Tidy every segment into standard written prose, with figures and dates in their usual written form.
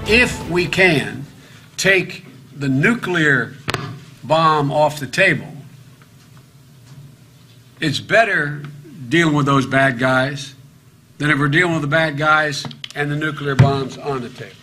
if we can take the nuclear bomb off the table, it's better dealing with those bad guys than if we're dealing with the bad guys and the nuclear bombs on the table.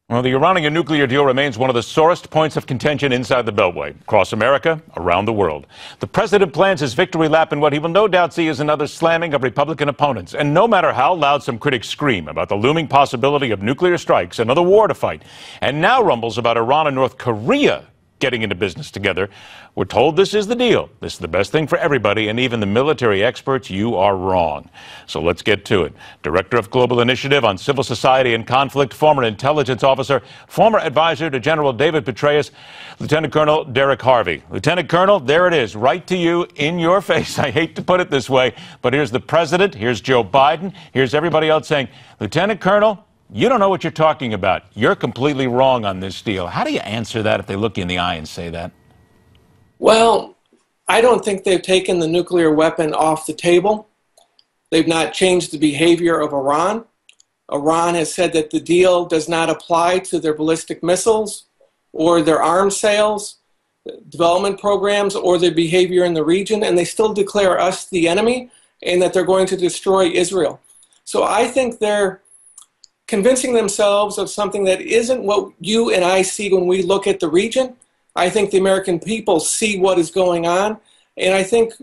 Well, the Iranian nuclear deal remains one of the sorest points of contention inside the Beltway, across America, around the world. The president plans his victory lap in what he will no doubt see as another slamming of Republican opponents. And no matter how loud some critics scream about the looming possibility of nuclear strikes, another war to fight, and now rumbles about Iran and North Korea getting into business together, we're told this is the deal. This is the best thing for everybody, and even the military experts, you are wrong. So let's get to it. Director of Global Initiative on Civil Society and Conflict, former intelligence officer, former advisor to General David Petraeus, Lieutenant Colonel Derek Harvey. Lieutenant Colonel, there it is, right to you, in your face. I hate to put it this way, but here's the president, here's Joe Biden, here's everybody else saying, Lieutenant Colonel, you don't know what you're talking about. You're completely wrong on this deal. How do you answer that if they look you in the eye and say that? Well, I don't think they've taken the nuclear weapon off the table. They've not changed the behavior of Iran. Iran has said that the deal does not apply to their ballistic missiles or their arms sales, development programs, or their behavior in the region, and they still declare us the enemy and that they're going to destroy Israel. So I think they're convincing themselves of something that isn't what you and I see when we look at the region. I think the American people see what is going on, and I think,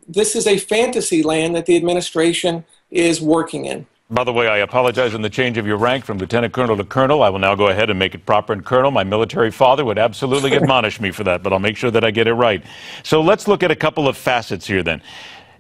this is a fantasy land that the administration is working in. By the way, I apologize on the change of your rank from lieutenant colonel to colonel. I will now go ahead and make it proper in colonel. My military father would absolutely admonish me for that, but I'll make sure that I get it right. So let's look at a couple of facets here then.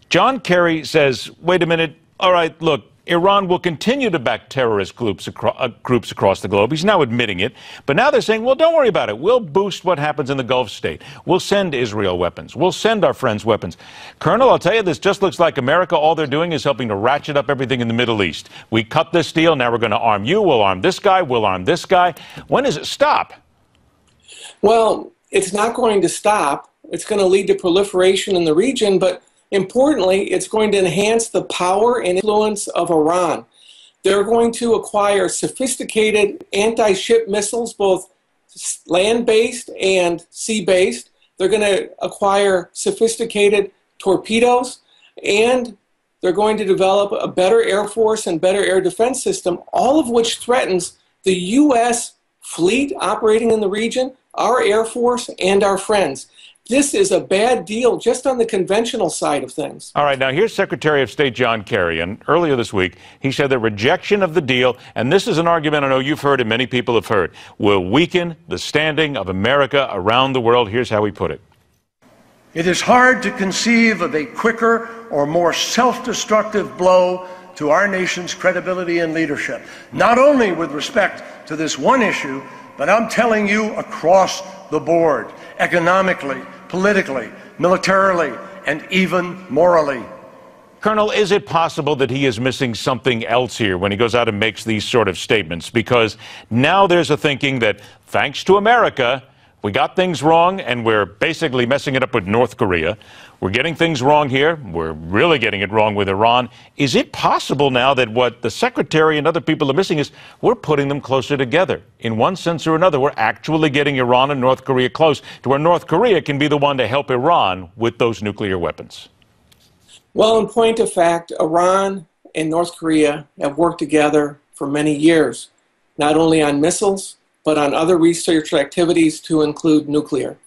John Kerry says, wait a minute, all right, look, Iran will continue to back terrorist groups across the globe. He's now admitting it. But now they're saying, well, don't worry about it. We'll boost what happens in the Gulf state. We'll send Israel weapons. We'll send our friends weapons. Colonel, I'll tell you, this just looks like America. All they're doing is helping to ratchet up everything in the Middle East. We cut this deal. Now we're going to arm you. We'll arm this guy. We'll arm this guy. When does it stop? Well, it's not going to stop. It's going to lead to proliferation in the region, but importantly, it's going to enhance the power and influence of Iran. They're going to acquire sophisticated anti-ship missiles, both land-based and sea-based. They're going to acquire sophisticated torpedoes, and they're going to develop a better air force and better air defense system, all of which threatens the U.S. fleet operating in the region, our air force, and our friends. This is a bad deal just on the conventional side of things. All right, now here's Secretary of State John Kerry, and earlier this week he said that rejection of the deal, and this is an argument I know you've heard and many people have heard, will weaken the standing of America around the world. Here's how he put it. It is hard to conceive of a quicker or more self-destructive blow to our nation's credibility and leadership, not only with respect to this one issue, but I'm telling you across the board, economically, politically, militarily, and even morally. Colonel, is it possible that he is missing something else here when he goes out and makes these sort of statements? Because now there's a thinking that thanks to America, we got things wrong and we're basically messing it up with North Korea. We're getting things wrong here. We're really getting it wrong with Iran. Is it possible now that what the Secretary and other people are missing is we're putting them closer together? In one sense or another, we're actually getting Iran and North Korea close to where North Korea can be the one to help Iran with those nuclear weapons. Well, in point of fact, Iran and North Korea have worked together for many years, not only on missiles, but on other research activities to include nuclear.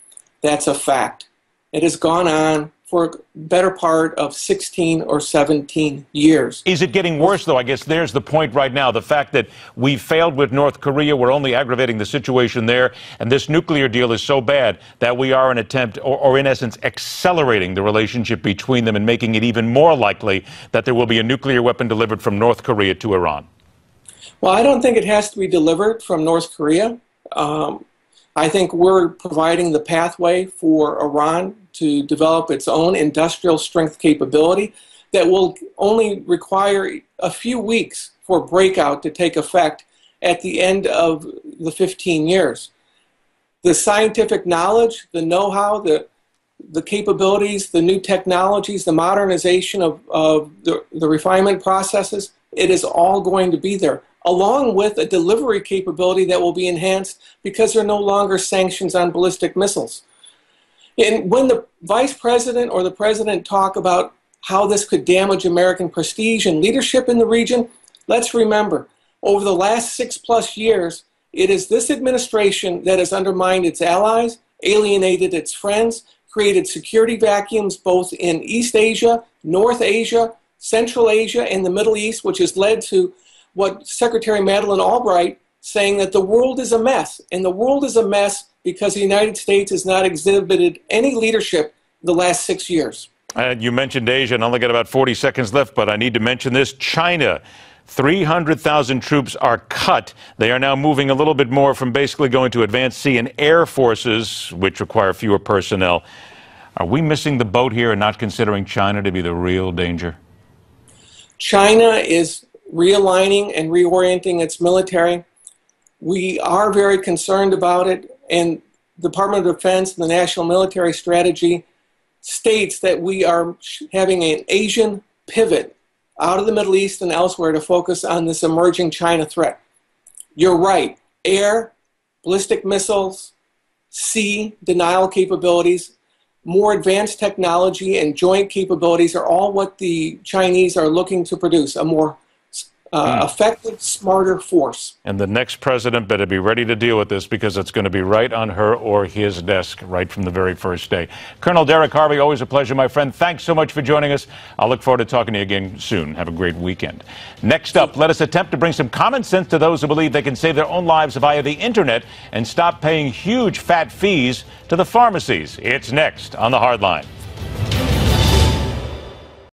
That's a fact. It has gone on for a better part of 16 or 17 years. Is it getting worse, though? I guess there's the point right now. The fact that we failed with North Korea, we're only aggravating the situation there, and this nuclear deal is so bad that we are an attempt, or in essence, accelerating the relationship between them and making it even more likely that there will be a nuclear weapon delivered from North Korea to Iran. Well, I don't think it has to be delivered from North Korea. I think we're providing the pathway for Iran to develop its own industrial strength capability that will only require a few weeks for breakout to take effect at the end of the 15 years. The scientific knowledge, the know-how, the capabilities, the new technologies, the modernization of the refinement processes, it is all going to be there. along with a delivery capability that will be enhanced because there are no longer sanctions on ballistic missiles. And when the vice president or the president talk about how this could damage American prestige and leadership in the region, let's remember, over the last 6+ years, it is this administration that has undermined its allies, alienated its friends, created security vacuums both in East Asia, North Asia, Central Asia, and the Middle East, which has led to what Secretary Madeleine Albright saying that the world is a mess. And the world is a mess because the United States has not exhibited any leadership the last 6 years. And you mentioned Asia, and I only got about 40 seconds left, but I need to mention this. China, 300,000 troops are cut. They are now moving a little bit more from basically going to advanced sea and air forces, which require fewer personnel. Are we missing the boat here and not considering China to be the real danger? China is realigning and reorienting its military. We are very concerned about it, and the Department of Defense and the National Military Strategy states that we are having an Asian pivot out of the Middle East and elsewhere to focus on this emerging China threat. You're right. Air, ballistic missiles, sea, denial capabilities, more advanced technology and joint capabilities are all what the Chinese are looking to produce, a more effective, smarter force. And the next president better be ready to deal with this because it's going to be right on her or his desk right from the very first day. Colonel Derek Harvey, always a pleasure, my friend. Thanks so much for joining us. I'll look forward to talking to you again soon. Have a great weekend. Next up, let us attempt to bring some common sense to those who believe they can save their own lives via the internet and stop paying huge fat fees to the pharmacies. It's next on The Hardline.